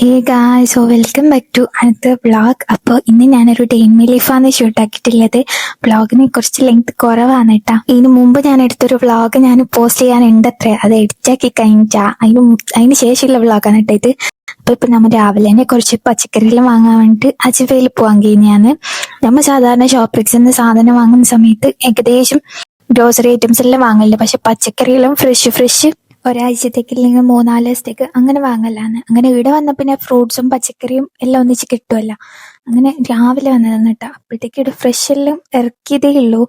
Hey guys, so welcome back to another vlog. അപ്പോൾ ഇന്ന് ഞാനൊരു ഡേ ഇൻ മൈ ലൈഫാണ് ഷൂട്ടാക്കിയിട്ടുള്ളത്. വ്ളോഗിന് കുറച്ച് ലെങ്ത് കുറവാണ് കേട്ടോ. ഇതിന് മുമ്പ് ഞാൻ എടുത്തൊരു വ്ളോഗ് ഞാൻ പോസ്റ്റ് ചെയ്യാനുണ്ട് അത്രേ, അത് എഡിറ്റാക്കി കഴിഞ്ഞാ അതിന് ശേഷമുള്ള വ്ളോഗാണ് കേട്ടോ ഇത്. അപ്പോൾ ഇപ്പം നമ്മൾ രാവിലെ തന്നെ കുറച്ച് പച്ചക്കറികൾ വാങ്ങാൻ വേണ്ടിയിട്ട് അജുവയിൽ പോകാൻ കഴിഞ്ഞാണ്. നമ്മൾ സാധാരണ ഷോപ്പിക്സിൽ നിന്ന് സാധനം വാങ്ങുന്ന സമയത്ത് ഏകദേശം ഗ്രോസറി ഐറ്റംസ് എല്ലാം വാങ്ങലില്ല, പക്ഷെ പച്ചക്കറികളും ഫ്രഷ് ഒരാഴ്ചത്തേക്ക് ഇല്ലെങ്കിൽ 3-4 ദിവസത്തേക്ക് അങ്ങനെ വാങ്ങലാണ്. അങ്ങനെ ഇവിടെ വന്ന പിന്നെ ഫ്രൂട്ട്സും പച്ചക്കറിയും എല്ലാം ഒന്നിച്ച് കിട്ടുമല്ലോ. അങ്ങനെ രാവിലെ വന്നതാണ് കേട്ടോ. അപ്പോഴത്തേക്ക് ഇവിടെ ഫ്രഷ് എല്ലാം ഇറക്കിയതേ ഉള്ളൂ.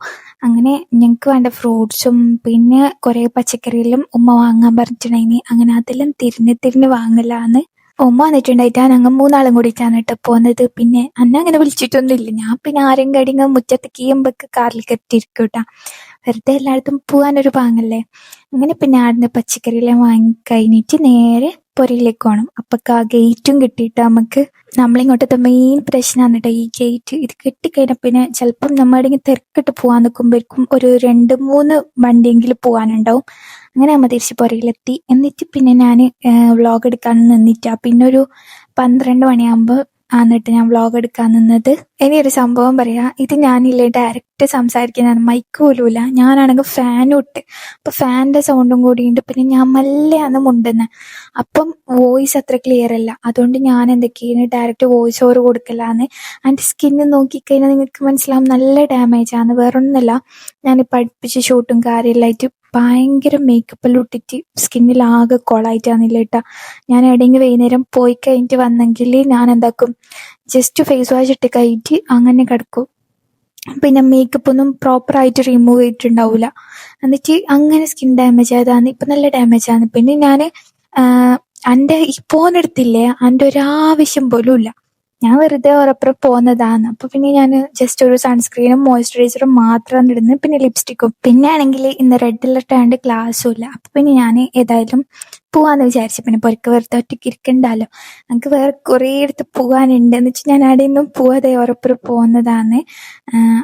അങ്ങനെ ഞങ്ങൾക്ക് വേണ്ട ഫ്രൂട്ട്സും പിന്നെ കുറേ പച്ചക്കറികളും ഉമ്മ വാങ്ങാൻ പറഞ്ഞിട്ടുണ്ടായിനി. അങ്ങനെ അതെല്ലാം തിരിഞ്ഞ് വാങ്ങലാന്ന്. ഉമ്മ വന്നിട്ടുണ്ടായിട്ട് ഞങ്ങൾ 3 കൂടിയിട്ടാണ് കേട്ടോ പോകുന്നത്. പിന്നെ അന്നെ അങ്ങനെ വിളിച്ചിട്ടൊന്നുമില്ല. ഞാൻ പിന്നെ ആരും കടിങ്ങ മുറ്റത്ത് കീയുമ്പൊക്കെ കാറിൽ കെട്ടിയിരിക്കും കേട്ടോ. വെറുതെ എല്ലായിടത്തും പോകാനൊരു പാങ്ങല്ലേ. അങ്ങനെ പിന്നെ ആടുന്ന് പച്ചക്കറിയെല്ലാം വാങ്ങി കഴിഞ്ഞിട്ട് നേരെ പുരയിലേക്ക് പോകണം. അപ്പൊക്ക് ആ ഗേറ്റും കിട്ടിയിട്ട് നമുക്ക് നമ്മളിങ്ങോട്ടത്തെ മെയിൻ പ്രശ്നമാണ് കേട്ടോ ഈ ഗേറ്റ്. ഇത് കെട്ടിക്കഴിഞ്ഞാൽ പിന്നെ ചിലപ്പം നമ്മുടെ തിരക്കിട്ട് പോകാൻ നിൽക്കുമ്പോഴേക്കും ഒരു 2-3 വണ്ടിയെങ്കിലും പോകാനുണ്ടാവും. അങ്ങനെ നമ്മൾ തിരിച്ച് പുരയിലെത്തി. എന്നിട്ട് പിന്നെ ഞാൻ വ്ളോഗ് എടുക്കാൻ നിന്നിട്ടാ പിന്നെ ഒരു 12 മണിയാകുമ്പോൾ എന്നിട്ട് ഞാൻ വ്ളോഗ് എടുക്കാൻ നിന്നത്. ഇനി ഒരു സംഭവം പറയാം. ഇത് ഞാനില്ലേ ഡയറക്റ്റ് സംസാരിക്കുന്നതാണ്, മൈക്ക് പോലുമില്ല. ഞാനാണെങ്കിൽ ഫാനും ഇട്ട്, അപ്പൊ ഫാനിന്റെ സൗണ്ടും കൂടിയുണ്ട്. പിന്നെ ഞാൻ മല്ലയാണ് മുണ്ടുന്നത്, അപ്പം വോയിസ് അത്ര ക്ലിയർ അല്ല. അതുകൊണ്ട് ഞാൻ എന്തൊക്കെയാണ് ഡയറക്റ്റ് വോയിസ് ഓവർ കൊടുക്കലാന്ന്. എൻ്റെ സ്കിന്ന് നോക്കിക്കഴിഞ്ഞാൽ നിങ്ങൾക്ക് മനസ്സിലാവും നല്ല ഡാമേജ് ആണ്. വേറൊന്നുമല്ല, ഞാൻ പഠിപ്പിച്ച ഷൂട്ടും കാര്യമെല്ലാമായിട്ട് ഭയങ്കര മേക്കപ്പെല്ലാം ഇട്ടിട്ട് സ്കിന്നിലാകെ കൊളായിട്ടാന്നില്ല കേട്ടോ. ഞാൻ എവിടെയെങ്കിലും വൈകുന്നേരം പോയി കഴിഞ്ഞിട്ട് വന്നെങ്കിൽ ഞാൻ എന്താക്കും, ജസ്റ്റ് ഫേസ് വാഷ് ഇട്ട് കഴിഞ്ഞിട്ട് അങ്ങനെ കിടക്കും. പിന്നെ മേക്കപ്പ് ഒന്നും പ്രോപ്പറായിട്ട് റിമൂവ് ചെയ്തിട്ടുണ്ടാവില്ല. എന്നിട്ട് അങ്ങനെ സ്കിൻ ഡാമേജ് ആയതാണ്. ഇപ്പം നല്ല ഡാമേജ് ആണ്. പിന്നെ ഞാൻ എൻ്റെ ഈ ഫോണെടുത്തില്ലേ, എൻ്റെ ഒരാവശ്യം പോലും ഇല്ല. ഞാൻ വെറുതെ ഉറപ്പുറം പോകുന്നതാണ്. അപ്പൊ പിന്നെ ഞാൻ ജസ്റ്റ് ഒരു സൺസ്ക്രീനും മോയ്സ്ചറൈസറും മാത്രമാണ് ഇടുന്നത്, പിന്നെ ലിപ്സ്റ്റിക്കും. പിന്നെ ആണെങ്കിൽ ഇന്ന് റെഡ് അലർട്ട് ആയതുകൊണ്ട് ക്ലാസ്സും ഇല്ല. അപ്പൊ പിന്നെ ഞാൻ ഏതായാലും പോവാന്ന് വിചാരിച്ചു. പിന്നെ പൊരക്ക് വെറുതെ ഒറ്റയ്ക്ക് ഇരിക്കണ്ടല്ലോ, നമുക്ക് വേറെ കുറേ അടുത്ത് പോകാനുണ്ട് എന്ന് വെച്ചാൽ ഞാൻ അവിടെ നിന്നും പോവാതെ ഉറപ്പുറം പോകുന്നതാണ്.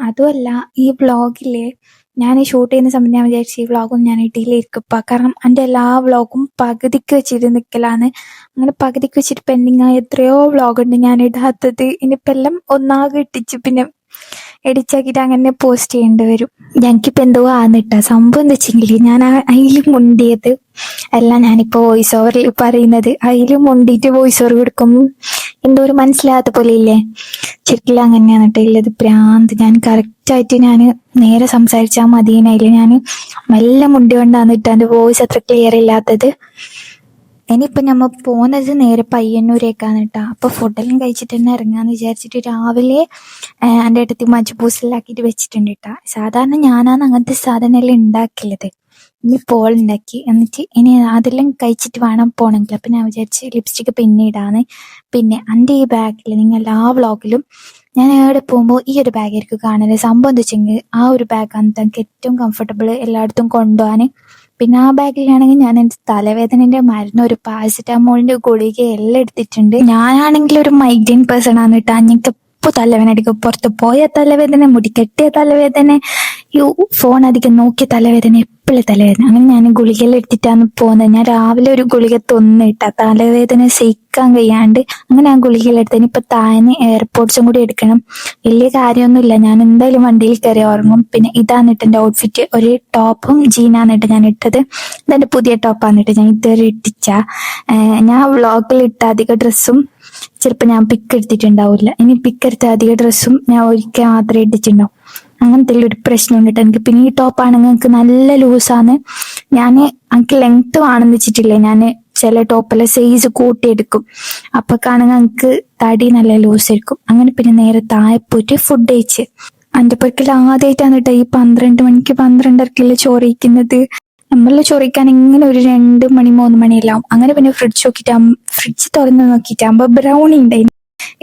അതുമല്ല, ഈ വ്ളോഗില് ഞാൻ ഷൂട്ട് ചെയ്യുന്ന സമയത്ത് ഞാൻ വിചാരിച്ചു ഈ വ്ളോഗൊന്നും ഞാൻ ഇടയിലിരിക്കപ്പ, കാരണം എൻ്റെ എല്ലാ വ്ളോഗും പകുതിക്ക് വെച്ചിട്ട് നിൽക്കലാണ്. അങ്ങനെ പകുതിക്ക് വെച്ചിട്ട് പെൻഡിങ് ആയ എത്രയോ വ്ളോഗ് ഉണ്ട് ഞാൻ ഇടാത്തത്. ഇനിയിപ്പോൾ എല്ലാം ഒന്നാകെ ഇട്ടിച്ച് പിന്നെ എഡിറ്റാക്കിയിട്ട് അങ്ങനെ പോസ്റ്റ് ചെയ്യേണ്ടി വരും. ഞങ്ങൾക്കിപ്പോൾ എന്തോ ആന്നിട്ടാ സംഭവം എന്താ വെച്ചെങ്കിൽ, ഞാൻ അതിൽ മുണ്ടിയത് അല്ല ഞാനിപ്പോൾ വോയിസ് ഓവറിൽ പറയുന്നത്. അതിൽ മുണ്ടിയിട്ട് വോയിസ് ഓവർ കൊടുക്കുമ്പോൾ എന്തോ ഒരു മനസ്സിലാകാത്ത പോലെ ഇല്ലേ. ശരിക്കും അങ്ങനെയാണ് കേട്ടോ ഉള്ളത്. ഭ്രാന്ത്. ഞാൻ കറക്റ്റായിട്ട് ഞാൻ നേരെ സംസാരിച്ചാൽ മതിയെന്നതിൽ ഞാൻ മെല്ലെ മുണ്ടി കൊണ്ടാണ് ഇട്ട് എൻ്റെ വോയിസ് അത്ര ക്ലിയർ ഇല്ലാത്തത്. ഇനിയിപ്പോൾ നമ്മൾ പോകുന്നത് നേരെ പയ്യന്നൂരേക്കാണ് കേട്ടോ. അപ്പോൾ ഫുഡെല്ലാം കഴിച്ചിട്ട് തന്നെ ഇറങ്ങാന്ന് വിചാരിച്ചിട്ട് രാവിലെ എൻ്റെ അടുത്ത് മജ്ബൂസിലാക്കിയിട്ട് വെച്ചിട്ടുണ്ട് കേട്ടോ. സാധാരണ ഞാനാണ് അങ്ങനത്തെ സാധനമെല്ലാം ഉണ്ടാക്കിയത്. ഇനി പോൾ ഉണ്ടാക്കി. എന്നിട്ട് ഇനി അതെല്ലാം കഴിച്ചിട്ട് വേണം പോകണമെങ്കിൽ. അപ്പം ഞാൻ വിചാരിച്ച് ലിപ്സ്റ്റിക്ക് പിന്നെ ഇടാന്ന്. പിന്നെ എൻ്റെ ഈ ബാഗിൽ നിങ്ങൾ എല്ലാ വ്ളോഗിലും ഞാൻ എവിടെ പോകുമ്പോൾ ഈ ഒരു ബാഗായിരിക്കും കാണുന്നത്. സംഭവം എന്താ വെച്ചെങ്കിൽ ആ ഒരു ബാഗാണ് എനിക്ക് ഏറ്റവും കംഫർട്ടബിൾ എല്ലായിടത്തും കൊണ്ടുപോകാൻ. പിന്നെ ആ ബാഗിലാണെങ്കിൽ ഞാൻ എൻ്റെ തലവേദനന്റെ മരുന്ന്, ഒരു പാരസിറ്റാമോളിന്റെ ഗുളിക എല്ലാം എടുത്തിട്ടുണ്ട്. ഞാനാണെങ്കിൽ ഒരു മൈഗ്രെയിൻ പേഴ്സൺ ആണ് കേട്ടോ. എനിക്ക് എപ്പോൾ തലവേദന അടിക്കും. പുറത്ത് പോയ തലവേദന, മുടി കെട്ടിയ തലവേദന, ഈ ഫോൺ അധികം നോക്കിയ തലവേദന, എപ്പോഴും തലവേദന. അങ്ങനെ ഞാൻ ഗുളികയെല്ലാം എടുത്തിട്ടാണ് പോകുന്നത്. ഞാൻ രാവിലെ ഒരു ഗുളിക തിന്നിട്ടാ തലവേദന സഹിക്കാൻ കഴിയാണ്ട്. അങ്ങനെ ആ ഗുളികയെല്ലാം എടുത്ത് ഇനിയിപ്പോൾ താഴെ എയർപോർട്ട്സും കൂടി എടുക്കണം. വലിയ കാര്യമൊന്നുമില്ല, ഞാൻ എന്തായാലും വണ്ടിയിൽ കയറി ഉറങ്ങും. പിന്നെ ഇതാണ് ഇട്ട് എൻ്റെ ഔട്ട്ഫിറ്റ്, ഒരു ടോപ്പും ജീനാണ് ഇട്ട് ഞാൻ ഇട്ടത്. ഇതെൻ്റെ പുതിയ ടോപ്പാണ് ഇട്ട് ഞാൻ ഇതുവരെ ഇട്ടിച്ച. ഞാൻ വ്ളോഗിൽ ഇട്ട അധിക ഡ്രസ്സും ചിലപ്പോൾ ഞാൻ പിക്ക് എടുത്തിട്ടുണ്ടാവില്ല. ഇനി പിക്ക് എടുത്ത അധിക ഡ്രസ്സും ഞാൻ ഒരിക്കൽ മാത്രമേ ഇട്ടിട്ടുണ്ടാവും. അങ്ങനത്തെ ഒരു പ്രശ്നം ഉണ്ടിട്ട് എനിക്ക്. പിന്നെ ഈ ടോപ്പാണെങ്കിൽ എനിക്ക് നല്ല ലൂസാണ്. ഞാൻ എനിക്ക് ലെങ്ത് വേണമെന്ന് വെച്ചിട്ടില്ലേ, ഞാൻ ചില ടോപ്പെല്ലാം സൈസ് കൂട്ടിയെടുക്കും. അപ്പൊ കാണുക എനിക്ക് തടി നല്ല ലൂസ് ആയിരിക്കും. അങ്ങനെ പിന്നെ നേരെ താഴെ പോയിട്ട് ഫുഡ് കഴിച്ച്. എൻ്റെ പൊരിക്കൽ ആദ്യമായിട്ടാണ് കേട്ടോ ഈ 12 മണിക്ക് 12:30 ചോറ് കഴിക്കുന്നത്. നമ്മള് ചൊറിക്കാൻ ഇങ്ങനെ ഒരു 2 മണി 3 മണിയെല്ലാം. അങ്ങനെ പിന്നെ ഫ്രിഡ്ജ് തുറന്ന് നോക്കിയിട്ടാകുമ്പോ ബ്രൗണി ഉണ്ടായി.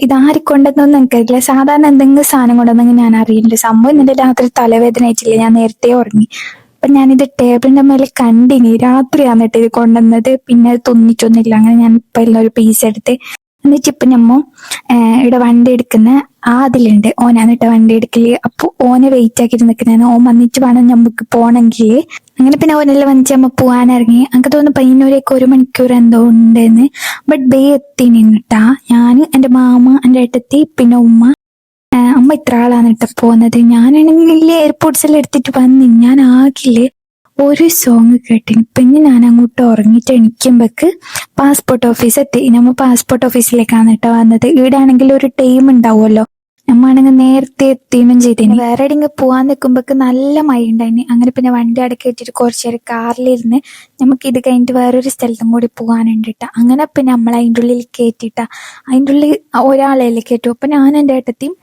ഇതാര് കൊണ്ടുവന്നൊന്നും എനിക്കറിയില്ല. സാധാരണ എന്തെങ്കിലും സാധനം കൊണ്ടുവന്നെങ്കിൽ ഞാൻ അറിയില്ല. സംഭവം ഇന്നലെ രാത്രി തലവേദന ആയിട്ടില്ല, ഞാൻ നേരത്തെ ഉറങ്ങി. അപ്പൊ ഞാനിത് ടേബിളിന്റെ മേലെ കണ്ടിനി. രാത്രിയാണ് കേട്ടോ ഇത് കൊണ്ടുവന്നത്. പിന്നെ അത് തിന്നിട്ടൊന്നുമില്ല. അങ്ങനെ ഞാൻ ഇപ്പൊ എല്ലാം ഒരു പീസ് എടുത്ത്. എന്നിട്ട് ഇപ്പൊ നമ്മ ഇവിടെ വണ്ടി എടുക്കുന്ന അതിലുണ്ട്, ഓനാണ് കേട്ടോ വണ്ടി എടുക്കല്. അപ്പൊ ഓനെ വെയിറ്റ് ആക്കിയിട്ട് നിൽക്കുന്നതാണ്. ഓൻ വന്നിട്ട് വേണം നമുക്ക് പോണെങ്കിൽ. അങ്ങനെ പിന്നെ ഓനെല്ലാം വന്നിട്ട് അമ്മ പോവാനിറങ്ങി. എനിക്ക് തോന്നുന്നു പയ്യന്നൂരേക്ക് 1 മണിക്കൂർ എന്തോ ഉണ്ടെന്ന്. ബട്ട് ബേ എത്തി നിന്നിട്ടാ ഞാൻ, എൻ്റെ മാമ, എൻ്റെ ഏട്ടത്തി, പിന്നെ ഉമ്മ. അമ്മ ഇത്ര ആളാണ് കേട്ടോ പോകുന്നത്. ഞാനാണെങ്കിൽ എയർപോർട്ട്സ് എല്ലാം എടുത്തിട്ട് വന്ന് ഞാൻ ആകില്ലേ ഒരു സോങ് കേട്ടിന്. പിന്നെ ഞാൻ അങ്ങോട്ട് ഉറങ്ങിയിട്ട് എണിക്കുമ്പോക്ക് പാസ്പോർട്ട് ഓഫീസ് എത്തി. നമ്മൾ പാസ്പോർട്ട് ഓഫീസിലേക്കാണ് കേട്ടോ വന്നത്. ഇവിടെ ആണെങ്കിൽ ഒരു ടൈം ഉണ്ടാവുമല്ലോ, നമ്മാണെങ്കിൽ നേരത്തെ എത്തിയും ചെയ്തേന്. വേറെ എവിടെയെങ്കിലും പോവാൻ നിൽക്കുമ്പോക്ക് നല്ല മഴ ഉണ്ടായിന്. അങ്ങനെ പിന്നെ വണ്ടി അടക്കി വെച്ചിട്ട് കുറച്ച് നേരം കാറിലിരുന്ന് നമുക്ക് ഇത് കഴിഞ്ഞിട്ട് വേറൊരു സ്ഥലത്തും കൂടി പോകാനുണ്ട് ട്ടാ. അങ്ങനെ പിന്നെ നമ്മൾ അതിൻ്റെ ഉള്ളിൽ കയറ്റിട്ടാ. അതിൻ്റെ ഉള്ളിൽ ഒരാളെയല്ലേ കയറ്റും. അപ്പം ഞാൻ എൻ്റെ ഏട്ടത്തിയും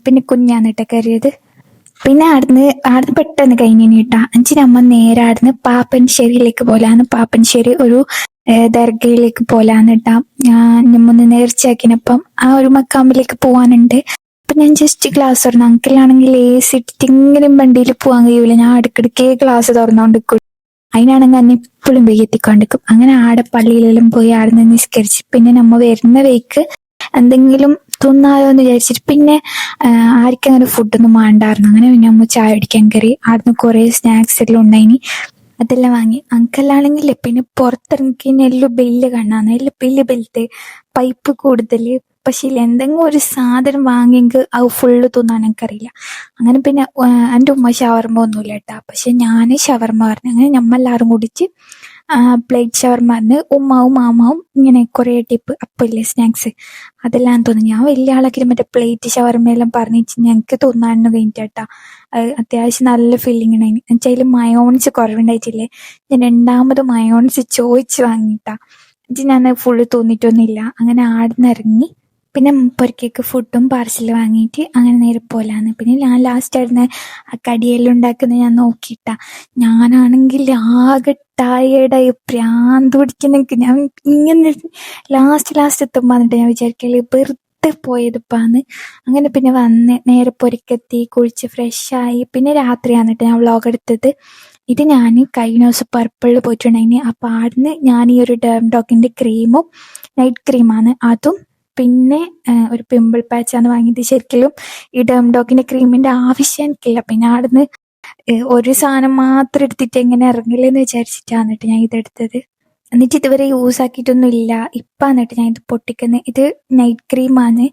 പിന്നെ കുഞ്ഞാണ് കേട്ടോ കയറിയത്. പിന്നെ ആടുന്ന് പെട്ടെന്ന് കഴിഞ്ഞിന് കേട്ടാ. അമ്മ നേരെ ആടുന്ന് പാപ്പൻശ്ശേരിയിലേക്ക് പോലാന്ന്. പാപ്പൻശ്ശേരി ഒരു ദർഗയിലേക്ക് പോലാന്ന് കേട്ടാ. നമ്മൊന്ന് നേർച്ചയാക്കിനപ്പം ആ ഒരു മക്കാമിലേക്ക് പോവാനുണ്ട്. അപ്പൊ ഞാൻ ജസ്റ്റ് ഗ്ലാസ് തുറന്നു. അങ്കിളാണെങ്കിൽ AC ഇട്ടിട്ട് ഇങ്ങനെ വണ്ടിയിൽ പോകാൻ കഴിയൂല. ഞാൻ ഇടയ്ക്കിടയ്ക്ക് ഗ്ലാസ് തുറന്നോണ്ടിരിക്കും. അതിനാണെങ്കിൽ അന്ന് ഇപ്പോഴും വെയ്യെത്തിക്കൊണ്ടിരിക്കും. അങ്ങനെ ആടെ പള്ളിയിലെല്ലാം പോയി ആടുന്ന് നിസ്കരിച്ച് പിന്നെ നമ്മ വരുന്ന വഴിക്ക് എന്തെങ്കിലും തിന്നാലോ എന്ന് വിചാരിച്ചിട്ട് പിന്നെ ആർക്കും അങ്ങനെ ഫുഡൊന്നും വേണ്ടായിരുന്നു. അങ്ങനെ പിന്നെ അമ്മ ചായ കുടിക്കാൻ കയറി. അവിടുന്ന് കുറേ സ്നാക്സ് എല്ലാം ഉണ്ടായിനി, അതെല്ലാം വാങ്ങി. അങ്കലാണെങ്കിൽ പിന്നെ പുറത്തിറങ്ങി എല്ലാം ബില്ല് കാണാന്ന്. എല്ലാം ബില്ല് പൈപ്പ് കൂടുതൽ. പക്ഷേ എന്തെങ്കിലും ഒരു സാധനം വാങ്ങിയെങ്കിൽ അത് ഫുള്ള് തിന്നാൻ എനിക്കറിയില്ല. അങ്ങനെ പിന്നെ എൻ്റെ ഉമ്മ ഷവർമ്മ ഒന്നുമില്ല കേട്ടാ. പക്ഷെ ഞാൻ ഷവർമ്മ പറഞ്ഞു. അങ്ങനെ നമ്മളെല്ലാവരും കൂടിച്ച് പ്ലേറ്റ് ഷവർമ്മ പറഞ്ഞ് ഉമ്മാവും മാമാവും ഇങ്ങനെ കുറേ ടിപ്പ് അപ്പമില്ലേ സ്നാക്സ് അതെല്ലാം തോന്നി. ഞാൻ വലിയ ആളാക്കി മറ്റേ പ്ലേറ്റ് ഷവർമ്മയെല്ലാം പറഞ്ഞിട്ട് ഞങ്ങൾക്ക് തിന്നാനൊന്നും കഴിഞ്ഞിട്ടാ. അത്യാവശ്യം നല്ല ഫീലിംഗ് ഉണ്ടായിന്. എന്നുവെച്ചാൽ അതിൽ മയോണൈസ് കുറവുണ്ടായിട്ടില്ലേ, ഞാൻ 2ാമത് മയോണൈസ് ചോദിച്ച് വാങ്ങിയിട്ടാ. എന്നിട്ട് ഞാൻ ഫുള്ള് തോന്നിയിട്ടൊന്നുമില്ല. അങ്ങനെ ആടുന്ന് ഇറങ്ങി പിന്നെ പൊരക്കേക്ക് ഫുഡും പാർസൽ വാങ്ങിയിട്ട് അങ്ങനെ നേരെ പോലാന്ന്. പിന്നെ ഞാൻ ലാസ്റ്റ് ആയിരുന്നു ആ കടിയെല്ലാം ഉണ്ടാക്കുന്നത് ഞാൻ നോക്കിയിട്ടാ. ഞാനാണെങ്കിൽ ആകെ ടയേർഡായി പ്രാന്ത് പിടിക്കുന്ന. ഞാൻ ഇങ്ങനെ ലാസ്റ്റ് എത്തുമ്പോൾ എന്നിട്ട് ഞാൻ വിചാരിക്കല് വെറുതെ പോയതിപ്പാന്ന്. അങ്ങനെ പിന്നെ വന്ന് നേരെ പൊരക്കെത്തി കുളിച്ച് ഫ്രഷായി. പിന്നെ രാത്രി വന്നിട്ട് ഞാൻ വ്ളോഗ് എടുത്തത്. ഇത് ഞാൻ കഴിഞ്ഞ ദിവസം പർപ്പിളിൽ പോയിട്ടുണ്ടായിന്. അപ്പം ആടുന്ന് ഞാൻ ഈ ഒരു ഡേംഡോക്കിൻ്റെ ക്രീമും നൈറ്റ് ക്രീമാണ് അതും പിന്നെ ഒരു പിമ്പിൾ പാച്ചാണ് വാങ്ങിയത്. ശരിക്കും ഈ ഡേംഡോക്കിൻ്റെ ക്രീമിൻ്റെ ആവശ്യം എനിക്കില്ല. പിന്നെ ആടുന്ന് ഒരു സാധനം മാത്രം എടുത്തിട്ട് എങ്ങനെ ഇറങ്ങില്ലെന്ന് വിചാരിച്ചിട്ടാണ് കേട്ടോ ഞാൻ ഇതെടുത്തത്. എന്നിട്ട് ഇതുവരെ യൂസ് ആക്കിയിട്ടൊന്നും ഇല്ല. ഇപ്പം എന്നിട്ട് ഞാൻ ഇത് പൊട്ടിക്കുന്നത്. ഇത് നൈറ്റ് ക്രീമാണ്.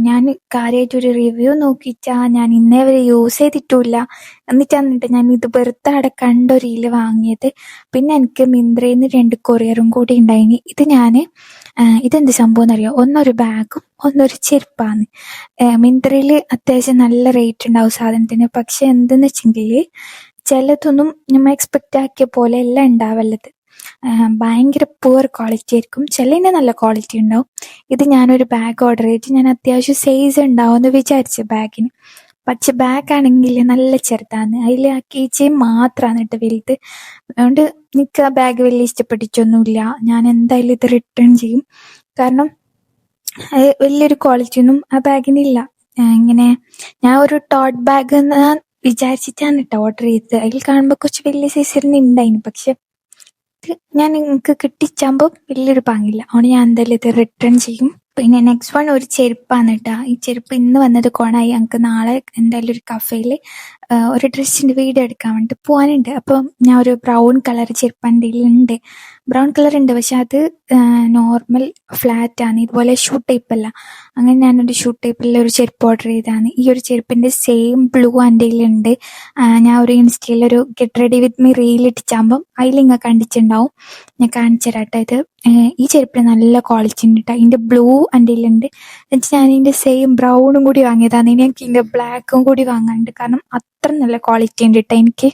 ഞാൻ കാര്യമായിട്ടൊരു റിവ്യൂ നോക്കിയിട്ടാ ഞാൻ ഇന്നേ വരെ യൂസ് ചെയ്തിട്ടുമില്ല. എന്നിട്ട് ഞാൻ ഇത് വെറുതെ അവിടെ കണ്ട ഒരു റീല് വാങ്ങിയത്. പിന്നെ എനിക്ക് മിന്ത്രയിൽ നിന്ന് 2 കൊറിയറും കൂടി ഉണ്ടായിന്. ഇത് ഞാൻ ഇതെന്ത് സംഭവം എന്നറിയോ, ഒന്നൊരു ബാഗും ഒന്നൊരു ചെരുപ്പാണ്. മിന്ത്രയിൽ അത്യാവശ്യം നല്ല റേറ്റ് ഉണ്ടാവും സാധനത്തിന്. പക്ഷെ എന്തെന്ന് വെച്ചെങ്കിൽ ചിലതൊന്നും നമ്മൾ എക്സ്പെക്റ്റ് ആക്കിയ പോലെ എല്ലാം ഉണ്ടാവല്ലത്. ഭയങ്കര പുവർ ക്വാളിറ്റി ആയിരിക്കും, ചിലതിന് നല്ല ക്വാളിറ്റി ഉണ്ടാവും. ഇത് ഞാനൊരു ബാഗ് ഓർഡർ ചെയ്തിട്ട് ഞാൻ അത്യാവശ്യം സൈസ് ഉണ്ടാവും എന്ന് വിചാരിച്ചു ബാഗിന്. പക്ഷെ ബാഗാണെങ്കിൽ നല്ല ചെറുതാണ്. അതിൽ ആ കീ ചെയിൻ മാത്രമാണ് കേട്ടോ വലുത്. അതുകൊണ്ട് എനിക്ക് ആ ബാഗ് വലിയ ഇഷ്ടപ്പെട്ടിട്ടൊന്നുമില്ല. ഞാൻ എന്തായാലും ഇത് റിട്ടേൺ ചെയ്യും. കാരണം വലിയൊരു ക്വാളിറ്റി ഒന്നും ആ ബാഗിനില്ല. ഇങ്ങനെ ഞാൻ ഒരു ടോട്ട് ബാഗ് എന്ന് വിചാരിച്ചിട്ടാണ് കേട്ടോ ഓർഡർ ചെയ്തത്. അതിൽ കാണുമ്പോൾ കുറച്ച് വലിയ സൈസിന് ഉണ്ടായിന്. പക്ഷെ ഞാൻ എനിക്ക് കിട്ടിച്ചാകുമ്പോൾ വലിയൊരു പാങ്ങില്ല. അതുകൊണ്ട് ഞാൻ എന്തായാലും ഇത് റിട്ടേൺ ചെയ്യും. പിന്നെ നെക്സ്റ്റ് വൺ ഒരു ചെരുപ്പാണ് കേട്ടോ. ഈ ചെരുപ്പ് ഇന്ന് വന്നത് കോണായി. ഞങ്ങൾക്ക് നാളെ എന്തായാലും ഒരു കഫേയിൽ ഒരു ഡ്രസ്സിൻ്റെ വീഡിയോ എടുക്കാൻ വേണ്ടിയിട്ട് പോകാനുണ്ട്. അപ്പം ഞാൻ ഒരു ബ്രൗൺ കളർ ചെരുപ്പ് എൻ്റെ ഉണ്ട്. ബ്രൗൺ കളർ ഉണ്ട്, പക്ഷെ അത് നോർമൽ ഫ്ലാറ്റ് ആണ്, ഇതുപോലെ ഷൂ ടൈപ്പ് അല്ല. അങ്ങനെ ഞാനൊരു ഷൂ ടൈപ്പിലുള്ള ഒരു ചെരുപ്പ് ഓർഡർ ചെയ്തതാണ്. ഈ ഒരു ചെരുപ്പിൻ്റെ സെയിം ബ്ലൂ എൻ്റെ ഉണ്ട്. ഞാൻ ഒരു ഇൻസ്റ്റയിൽ ഒരു get ready with me reel ഇട്ടിച്ചാകുമ്പം അതിലിങ്ങ കണ്ടിട്ടുണ്ടാവും. ഞാൻ കാണിച്ചു തരാട്ടോ. ഇത് ഈ ചെരുപ്പിന് നല്ല ക്വാളിറ്റി ഉണ്ട് കേട്ടോ. ഇതിൻ്റെ ബ്ലൂ എൻ്റെ ഉണ്ട്. എന്നിട്ട് ഞാൻ ഇതിൻ്റെ സെയിം ബ്രൗണും കൂടി വാങ്ങിയതാണ്. ഇനി എനിക്ക് ഇതിൻ്റെ ബ്ലാക്കും കൂടി വാങ്ങാനുണ്ട്. കാരണം അത്ര നല്ല ക്വാളിറ്റി ഉണ്ട് കേട്ടോ എനിക്ക്.